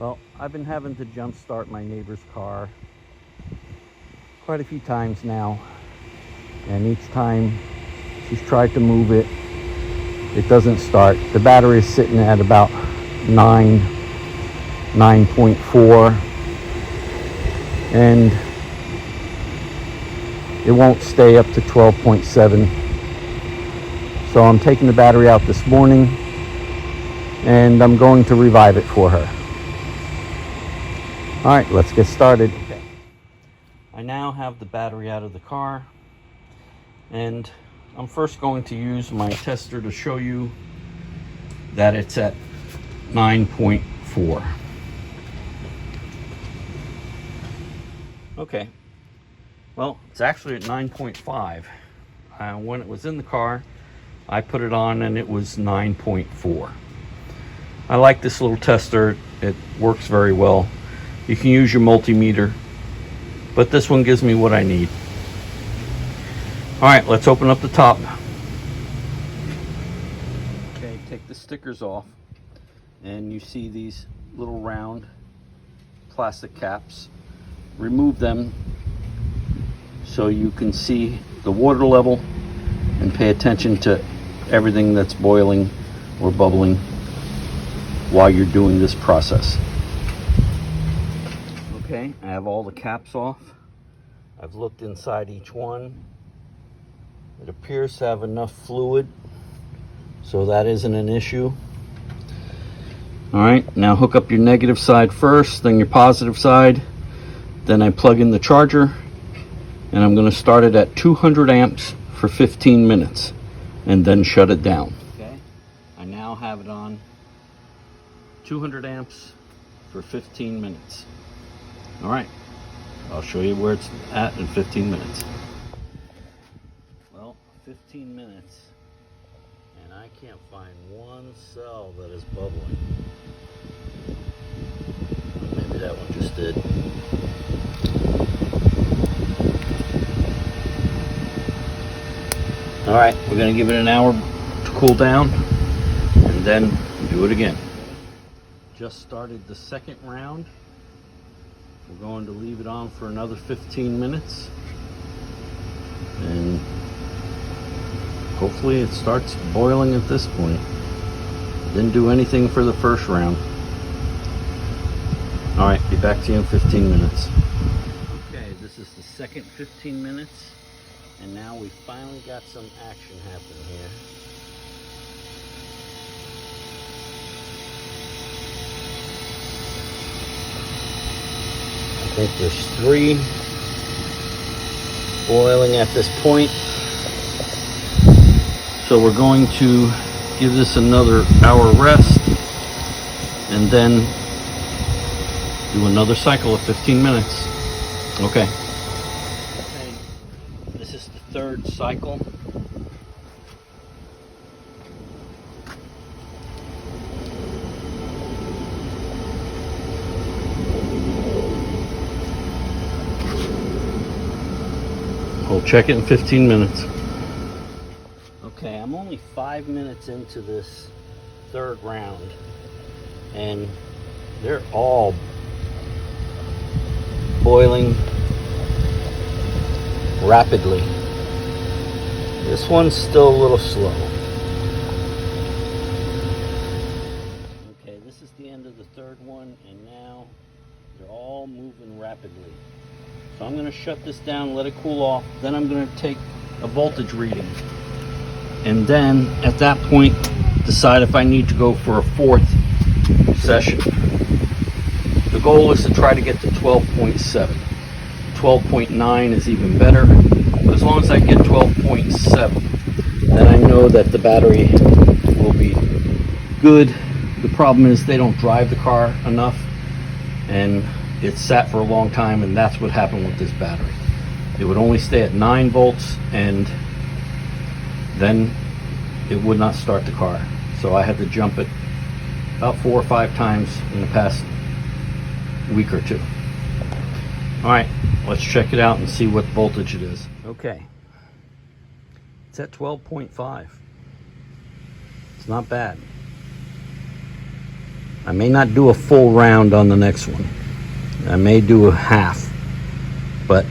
Well, I've been having to jump start my neighbor's car quite a few times now, and each time she's tried to move it, it doesn't start. The battery is sitting at about 9.4, and it won't stay up to 12.7. So I'm taking the battery out this morning, and I'm going to revive it for her. All right, let's get started. Okay. I now have the battery out of the car, and I'm first going to use my tester to show you that it's at 9.4. Okay, well, it's actually at 9.5. When it was in the car, I put it on and it was 9.4. I like this little tester. It works very well. You can use your multimeter, but this one gives me what I need. All right, let's open up the top. Okay, take the stickers off, and you see these little round plastic caps. Remove them so you can see the water level and pay attention to everything that's boiling or bubbling while you're doing this process. Okay, I have all the caps off. I've looked inside each one. It appears to have enough fluid, so that isn't an issue. All right, now hook up your negative side first, then your positive side. Then I plug in the charger, and I'm going to start it at 200 amps for 15 minutes and then shut it down. Okay, I now have it on 200 amps for 15 minutes. All right, I'll show you where it's at in 15 minutes. Well, 15 minutes, and I can't find one cell that is bubbling. Maybe that one just did. All right, we're gonna give it an hour to cool down and then do it again. Just started the second round. We're going to leave it on for another 15 minutes, and hopefully it starts boiling at this point. Didn't do anything for the first round. All right, be back to you in 15 minutes. Okay, this is the second 15 minutes, and now we finally got some action happening here. I think there's 3 boiling at this point. So we're going to give this another hour rest and then do another cycle of 15 minutes. Okay. Okay. This is the third cycle. We'll check it in 15 minutes. Okay, I'm only 5 minutes into this third round, and they're all boiling rapidly. This one's still a little slow. Okay, this is the end of the third one, and now they're all moving rapidly. So I'm going to shut this down, let it cool off, then I'm going to take a voltage reading. And then at that point, decide if I need to go for a 4th session. The goal is to try to get to 12.7. 12.9 is even better, but as long as I get 12.7, then I know that the battery will be good. The problem is they don't drive the car enough, and it's sat for a long time, and that's what happened with this battery. It would only stay at 9 volts, and then it would not start the car. So I had to jump it about 4 or 5 times in the past week or 2. All right, let's check it out and see what voltage it is. Okay, it's at 12.5. It's not bad. I may not do a full round on the next one. I may do a half, but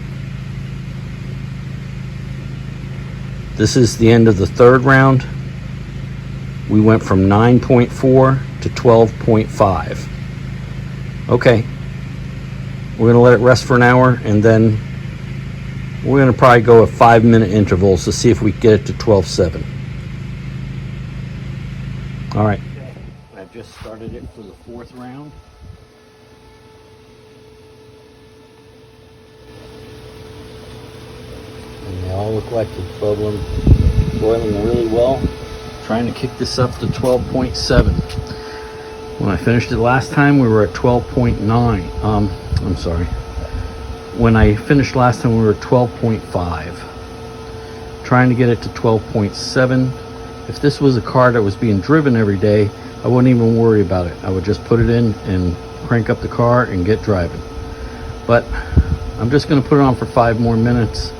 this is the end of the third round. We went from 9.4 to 12.5. Okay, we're gonna let it rest for an hour, and then we're gonna probably go at 5-minute intervals to see if we get it to 12.7. All right, I've just started it for the fourth round. And they all look like they're boiling really well. Trying to kick this up to 12.7. When I finished it last time, we were at 12.9. I'm sorry. When I finished last time, we were at 12.5. Trying to get it to 12.7. If this was a car that was being driven every day, I wouldn't even worry about it. I would just put it in and crank up the car and get driving. But I'm just going to put it on for 5 more minutes.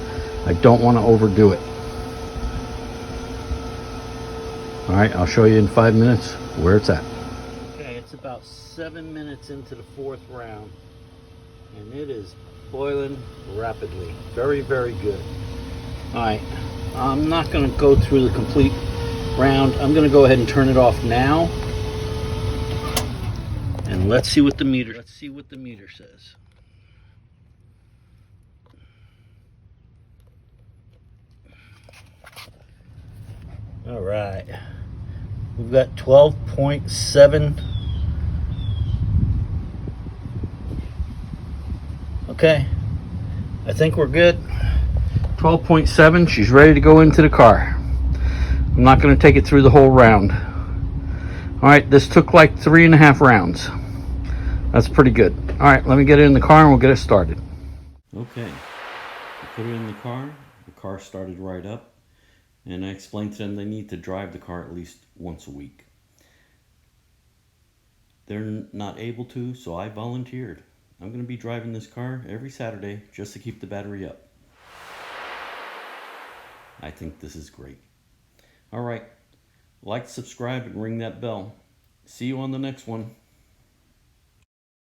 I don't want to overdo it. All right, I'll show you in 5 minutes where it's at. Okay, it's about 7 minutes into the fourth round, and it is boiling rapidly. Very, very good. All right, I'm not going to go through the complete round. I'm going to go ahead and turn it off now, and let's see what the meter says. All right, we've got 12.7. Okay, I think we're good. 12.7, she's ready to go into the car. I'm not going to take it through the whole round. All right, this took like 3.5 rounds. That's pretty good. All right, let me get it in the car and we'll get it started. Okay, I put it in the car started right up. And I explained to them they need to drive the car at least once a week. They're not able to, so I volunteered. I'm going to be driving this car every Saturday just to keep the battery up. I think this is great. All right, like, subscribe, and ring that bell. See you on the next one.